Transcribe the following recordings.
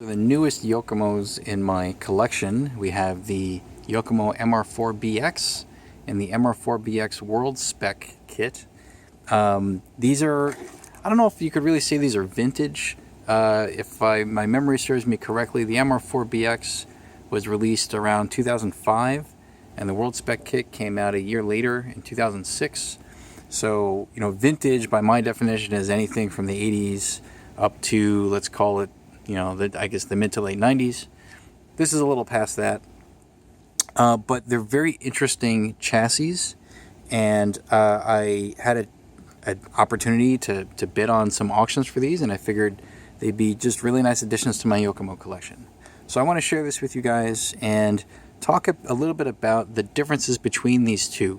The newest Yokomos in my collection, we have the Yokomo MR4-BX and the MR4BX World Spec kit. These are, I don't know if you could really say these are vintage. If my memory serves me correctly, the MR4BX was released around 2005 and the World Spec kit came out a year later in 2006. So, vintage by my definition is anything from the 80s up to, let's call it, I guess the mid to late 90s. This is a little past that. But they're very interesting chassis, and I had an opportunity to bid on some auctions for these, and I figured they'd be just really nice additions to my Yokomo collection. So I want to share this with you guys and talk a little bit about the differences between these two.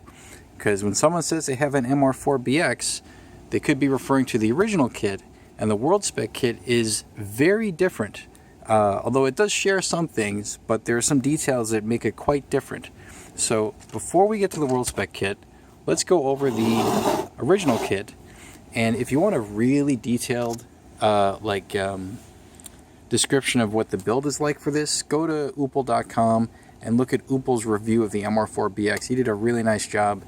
Because when someone says they have an MR4BX, they could be referring to the original kit, and the World Spec kit is very different. Although it does share some things, but there are some details that make it quite different. So before we get to the World Spec kit, let's go over the original kit. And if you want a really detailed description of what the build is like for this, go to oopal.com and look at Oopal's review of the MR4BX. He did a really nice job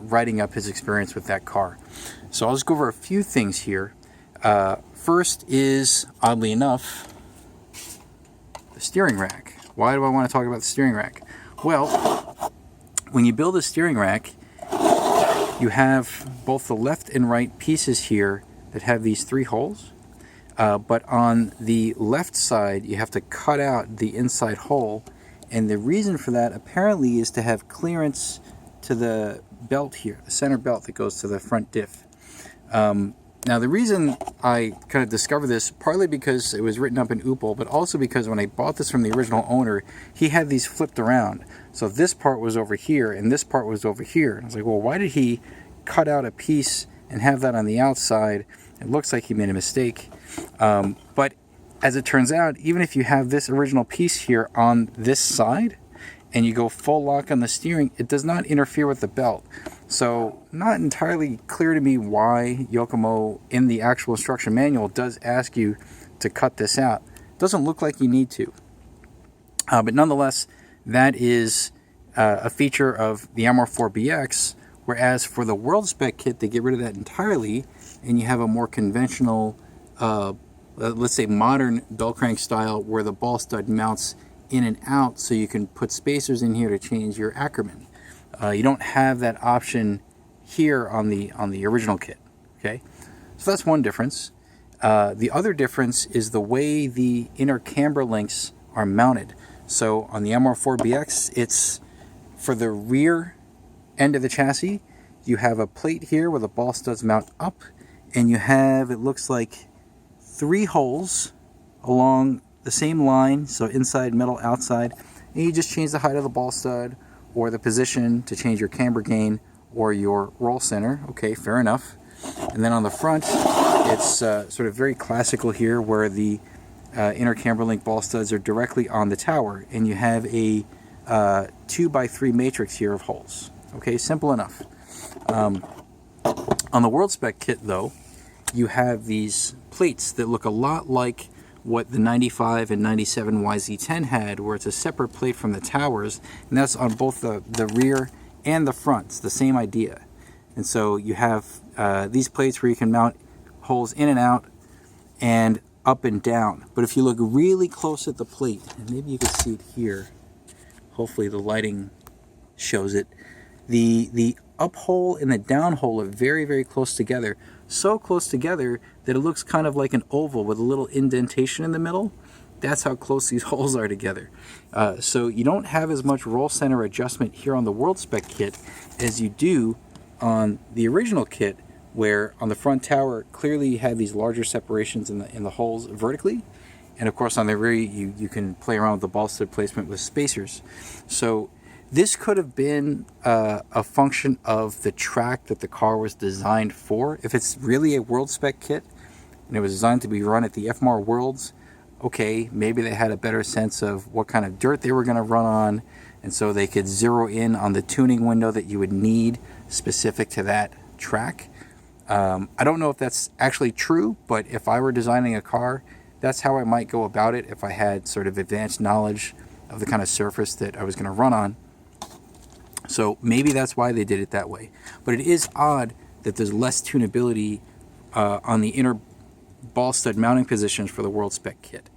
writing up his experience with that car. So I'll just go over a few things here. First is, oddly enough, the steering rack. Why do I want to talk about the steering rack? Well, when you build a steering rack, you have both the left and right pieces here that have these three holes. But on the left side, you have to cut out the inside hole. And the reason for that apparently is to have clearance to the belt here, the center belt that goes to the front diff. Now, the reason I kind of discovered this, partly because it was written up in Oopal, but also because when I bought this from the original owner, he had these flipped around. So this part was over here, and this part was over here. And I was like, well, why did he cut out a piece and have that on the outside? It looks like he made a mistake. But as it turns out, even if you have this original piece here on this side, and you go full lock on the steering, it does not interfere with the belt. So not entirely clear to me why Yokomo in the actual instruction manual does ask you to cut this out. Doesn't look like you need to. But nonetheless, that is a feature of the MR4BX, whereas for the World Spec kit, they get rid of that entirely, and you have a more conventional, let's say modern bell crank style, where the ball stud mounts in and out, so you can put spacers in here to change your Ackerman. You don't have that option here on the original kit. Okay, so that's one difference. The other difference is the way the inner camber links are mounted. So on the MR4BX, it's for the rear end of the chassis. You have a plate here where the ball studs mount up, and you have, it looks like, 3 holes along the same line, so inside, middle, outside, and you just change the height of the ball stud or the position to change your camber gain or your roll center. Okay, fair enough. And then on the front, it's sort of very classical here, where the inner camber link ball studs are directly on the tower, and you have a 2x3 matrix here of holes. Okay, simple enough. On the World Spec kit, though, you have these plates that look a lot like what the 95 and 97 YZ10 had, where it's a separate plate from the towers, and that's on both the rear and the front. It's the same idea. And so you have these plates where you can mount holes in and out and up and down. But if you look really close at the plate, and maybe you can see it here, hopefully the lighting shows it, the up hole and the down hole are very, very close together. So close together that it looks kind of like an oval with a little indentation in the middle. That's how close these holes are together. So you don't have as much roll center adjustment here on the World Spec kit as you do on the original kit, where on the front tower, clearly you have these larger separations in the holes vertically. And of course on the rear, you can play around with the ball stud placement with spacers. So this could have been a function of the track that the car was designed for. If it's really a World Spec kit and it was designed to be run at the FMAR Worlds, okay, maybe they had a better sense of what kind of dirt they were going to run on, and so they could zero in on the tuning window that you would need specific to that track. I don't know if that's actually true, but if I were designing a car That's how I might go about it if I had sort of advanced knowledge of the kind of surface that I was going to run on. So maybe that's why they did it that way. But it is odd that there's less tunability on the inner ball stud mounting positions for the World Spec kit.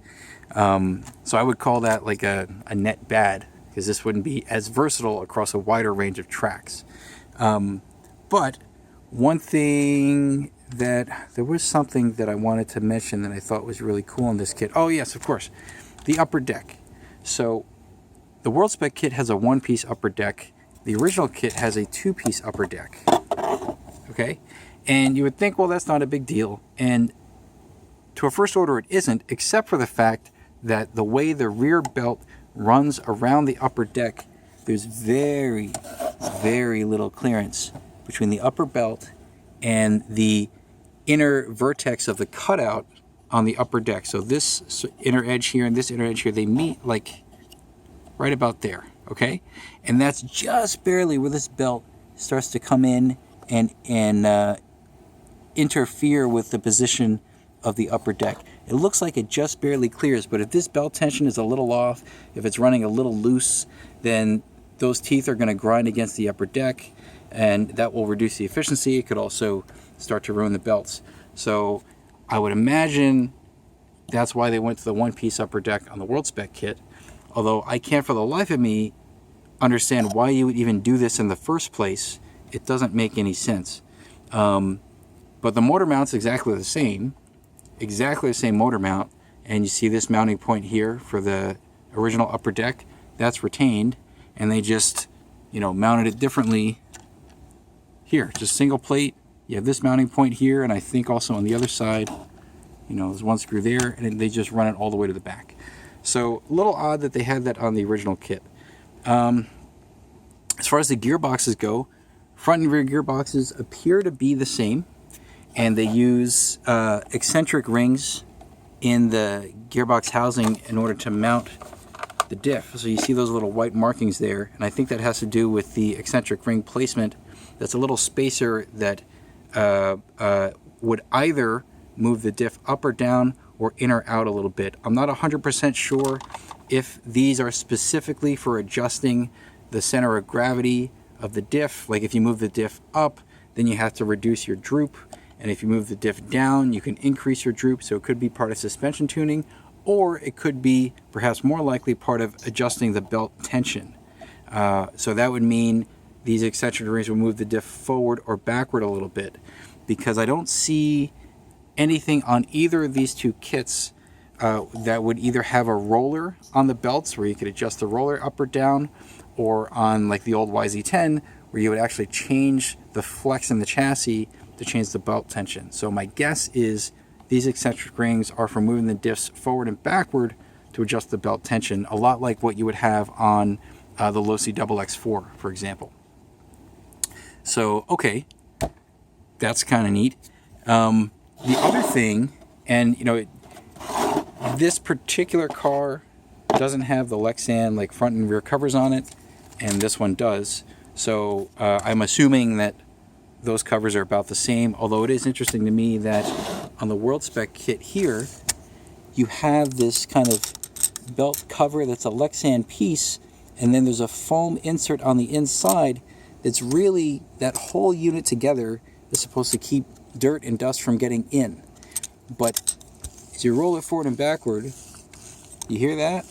So I would call that like a net bad, because this wouldn't be as versatile across a wider range of tracks. But one thing that there was something that I wanted to mention that I thought was really cool in this kit. Oh yes, of course, the upper deck. So the World Spec kit has a one-piece upper deck. The original kit has a two-piece upper deck. Okay, and you would think, well, that's not a big deal. And to a first order, it isn't, except for the fact that the way the rear belt runs around the upper deck, there's very, very little clearance between the upper belt and the inner vertex of the cutout on the upper deck. So this inner edge here and this inner edge here, they meet like right about there, okay? And that's just barely where this belt starts to come in and interfere with the position of the upper deck. It looks like it just barely clears, but if this belt tension is a little off, if it's running a little loose, then those teeth are going to grind against the upper deck, and that will reduce the efficiency. It could also start to ruin the belts. So I would imagine that's why they went to the one-piece upper deck on the World Spec kit, although I can't for the life of me understand why you would even do this in the first place. It doesn't make any sense. But the motor mount's exactly the same motor mount, and you see this mounting point here for the original upper deck, that's retained, and they just, you know, mounted it differently here, just single plate. You have this mounting point here, and I think also on the other side, you know, there's one screw there, and they just run it all the way to the back. So a little odd that they had that on the original kit. As far as the gearboxes go, front and rear gearboxes appear to be the same, and they use eccentric rings in the gearbox housing in order to mount the diff. So you see those little white markings there, and I think that has to do with the eccentric ring placement. That's a little spacer that would either move the diff up or down or in or out a little bit. I'm not 100% sure if these are specifically for adjusting the center of gravity of the diff. Like if you move the diff up, then you have to reduce your droop, and if you move the diff down, you can increase your droop. So it could be part of suspension tuning, or it could be perhaps more likely part of adjusting the belt tension. So that would mean these eccentric rings will move the diff forward or backward a little bit, because I don't see anything on either of these two kits that would either have a roller on the belts where you could adjust the roller up or down, or on like the old YZ10 where you would actually change the flex in the chassis to change the belt tension. So my guess is these eccentric rings are for moving the diffs forward and backward to adjust the belt tension, a lot like what you would have on the Losi XX4, for example. So, okay, that's kind of neat. The other thing, and you know, this particular car doesn't have the Lexan like front and rear covers on it, and this one does. So I'm assuming that those covers are about the same, although it is interesting to me that on the World Spec kit here, you have this kind of belt cover that's a Lexan piece, and then there's a foam insert on the inside that's really, that whole unit together is supposed to keep dirt and dust from getting in. But as you roll it forward and backward, you hear that?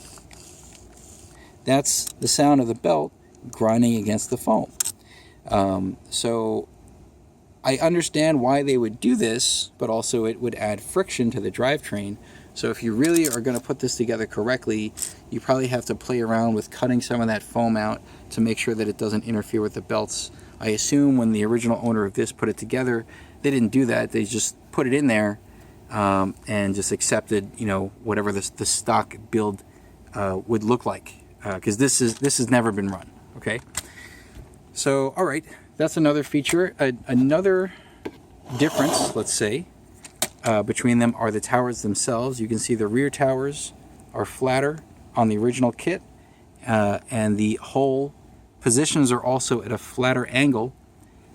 That's the sound of the belt grinding against the foam. So I understand why they would do this, but also it would add friction to the drivetrain. So if you really are going to put this together correctly, you probably have to play around with cutting some of that foam out to make sure that it doesn't interfere with the belts. I assume when the original owner of this put it together, they didn't do that. They just put it in there and just accepted, you know, whatever the stock build would look like, because this has never been run. Okay, so all right, that's another feature. Another difference, let's say, between them are the towers themselves. You can see the rear towers are flatter on the original kit, and the hole positions are also at a flatter angle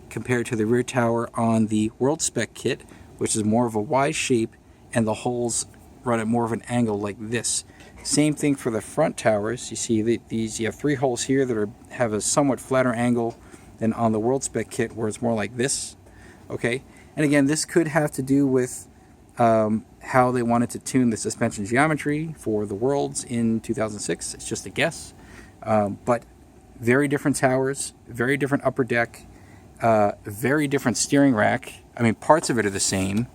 compared to the rear tower on the World Spec kit, which is more of a Y shape, and the holes run at more of an angle like this. Same thing for the front towers. You see these, you have 3 holes here that have a somewhat flatter angle than on the World Spec kit, where it's more like this. Okay, and again, this could have to do with how they wanted to tune the suspension geometry for the Worlds in 2006. It's just a guess, but very different towers, very different upper deck, very different steering rack. I mean, parts of it are the same,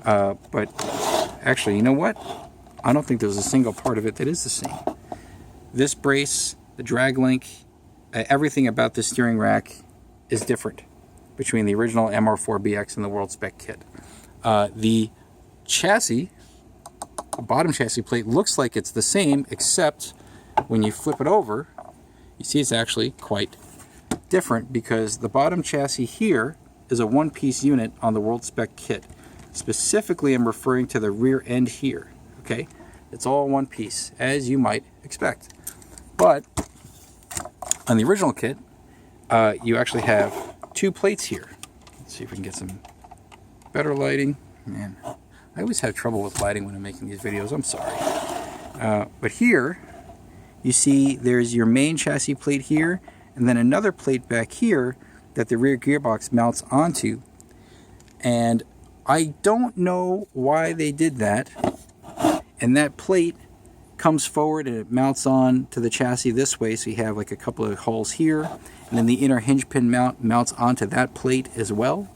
but actually, you know what? I don't think there's a single part of it that is the same. This brace, the drag link, everything about the steering rack is different between the original MR4BX and the World Spec kit. The chassis, the bottom chassis plate, looks like it's the same, except when you flip it over, you see it's actually quite different, because the bottom chassis here is a one-piece unit on the World Spec kit. Specifically, I'm referring to the rear end here. Okay, it's all one piece, as you might expect. But on the original kit, you actually have 2 plates here. Let's see if we can get some better lighting. Man, I always have trouble with lighting when I'm making these videos. I'm sorry. But here, you see there's your main chassis plate here, and then another plate back here that the rear gearbox mounts onto. And I don't know why they did that. And that plate comes forward and it mounts on to the chassis this way, so you have like a couple of holes here, and then the inner hinge pin mounts onto that plate as well.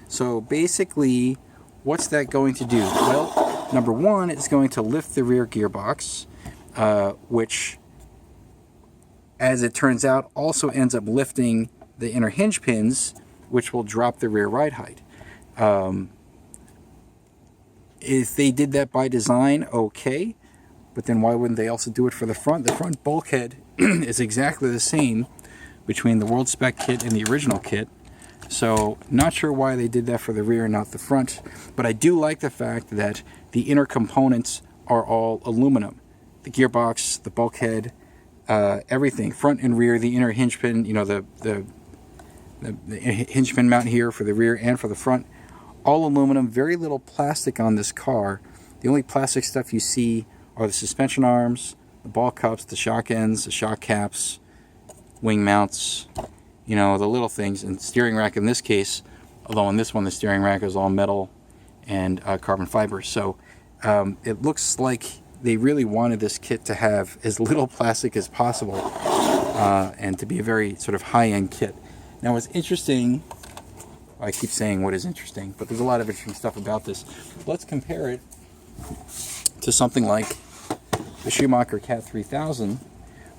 So basically, what's that going to do? Well, number one, it's going to lift the rear gearbox, which, as it turns out, also ends up lifting the inner hinge pins, which will drop the rear ride height. If they did that by design, okay, but then why wouldn't they also do it for the front? The front bulkhead is exactly the same between the World Spec kit and the original kit, so not sure why they did that for the rear and not the front, but I do like the fact that the inner components are all aluminum. The gearbox, the bulkhead, everything, front and rear, the inner hinge pin, you know, the hinge pin mount here for the rear and for the front, all aluminum, very little plastic on this car. The only plastic stuff you see are the suspension arms, the ball cups, the shock ends, the shock caps, wing mounts, you know, the little things. And steering rack in this case, although on this one the steering rack is all metal and carbon fiber. So it looks like they really wanted this kit to have as little plastic as possible and to be a very sort of high-end kit. Now what's interesting, I keep saying what is interesting, but there's a lot of interesting stuff about this. Let's compare it to something like the Schumacher Cat 3000,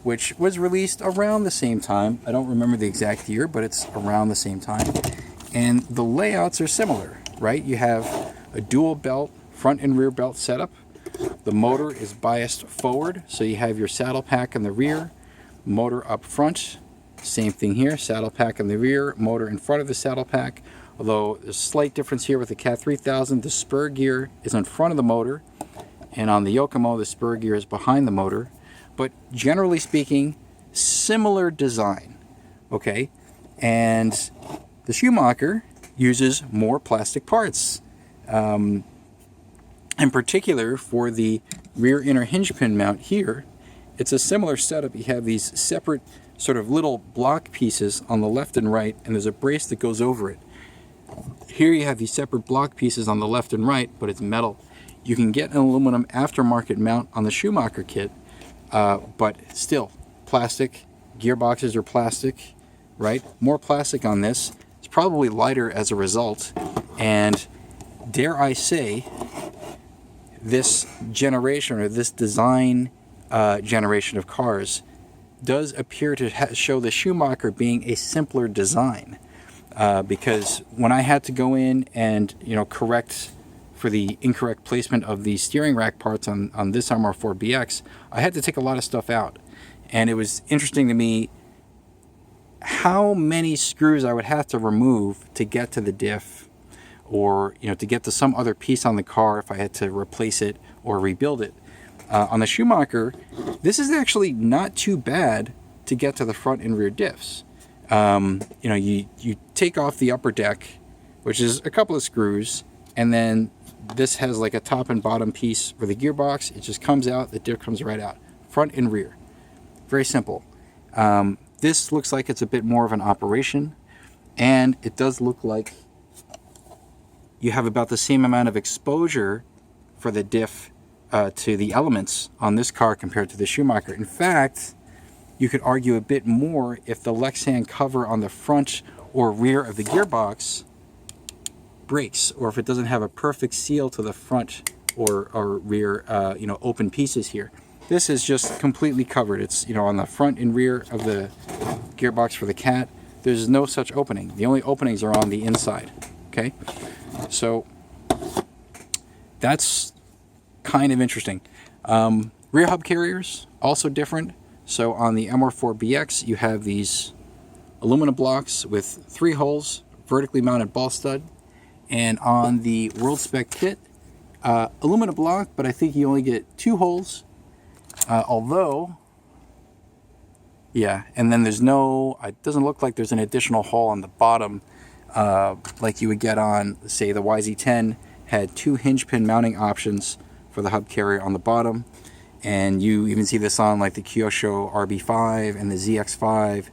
which was released around the same time. I don't remember the exact year, but it's around the same time. And the layouts are similar, right? You have a dual belt, front and rear belt setup. The motor is biased forward, so you have your saddle pack in the rear, motor up front. Same thing here, saddle pack in the rear, motor in front of the saddle pack. Although there's a slight difference here with the Cat 3000, the spur gear is in front of the motor, and on the Yokomo, the spur gear is behind the motor. But generally speaking, similar design, okay? And the Schumacher uses more plastic parts. In particular, for the rear inner hinge pin mount here, it's a similar setup. You have these separate sort of little block pieces on the left and right, and there's a brace that goes over it. Here you have these separate block pieces on the left and right, but it's metal. You can get an aluminum aftermarket mount on the Schumacher kit, but still, plastic. Gearboxes are plastic, right? More plastic on this. It's probably lighter as a result, and dare I say, this generation, or this design generation of cars, does appear to show the Schumacher being a simpler design, because when I had to go in and correct for the incorrect placement of the steering rack parts on this MR4BX, I had to take a lot of stuff out, and it was interesting to me how many screws I would have to remove to get to the diff, or to get to some other piece on the car if I had to replace it or rebuild it. On the Schumacher, this is actually not too bad to get to the front and rear diffs. You take off the upper deck, which is a couple of screws, and then this has like a top and bottom piece for the gearbox. It just comes out, the diff comes right out, front and rear. Very simple. This looks like it's a bit more of an operation, and it does look like you have about the same amount of exposure for the diff to the elements on this car compared to the Schumacher. In fact, you could argue a bit more if the Lexan cover on the front or rear of the gearbox breaks, or if it doesn't have a perfect seal to the front or rear, open pieces here. This is just completely covered. It's, on the front and rear of the gearbox for the Cat, there's no such opening. The only openings are on the inside, okay? So that's kind of interesting. Rear hub carriers, also different. So on the MR4BX, you have these aluminum blocks with 3 holes, vertically mounted ball stud. And on the World Spec kit, aluminum block, but I think you only get 2 holes. Although, yeah, and then there's no, it doesn't look like there's an additional hole on the bottom like you would get on, say, the YZ10 had 2 hinge pin mounting options for the hub carrier on the bottom. And you even see this on like the Kyosho RB5 and the ZX5.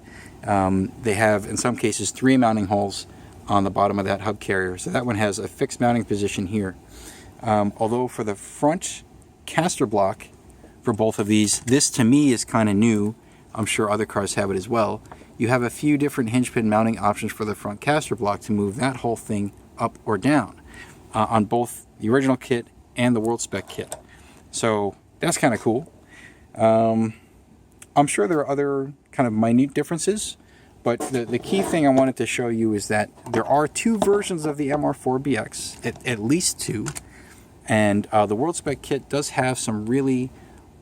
They have, in some cases, 3 mounting holes on the bottom of that hub carrier. So that one has a fixed mounting position here. Although for the front caster block for both of these, this to me is kind of new. I'm sure other cars have it as well. You have a few different hinge pin mounting options for the front caster block to move that whole thing up or down on both the original kit and the World Spec kit. So that's kind of cool. I'm sure there are other kind of minute differences, but the key thing I wanted to show you is that there are 2 versions of the MR4BX, at least 2, and the World Spec kit does have some really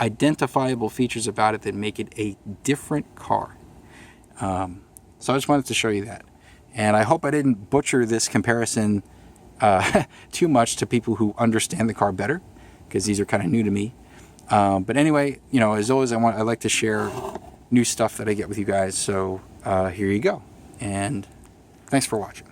identifiable features about it that make it a different car. So I just wanted to show you that. And I hope I didn't butcher this comparison too much to people who understand the car better, because these are kind of new to me. But anyway, as always, I like to share new stuff that I get with you guys. So here you go. And thanks for watching.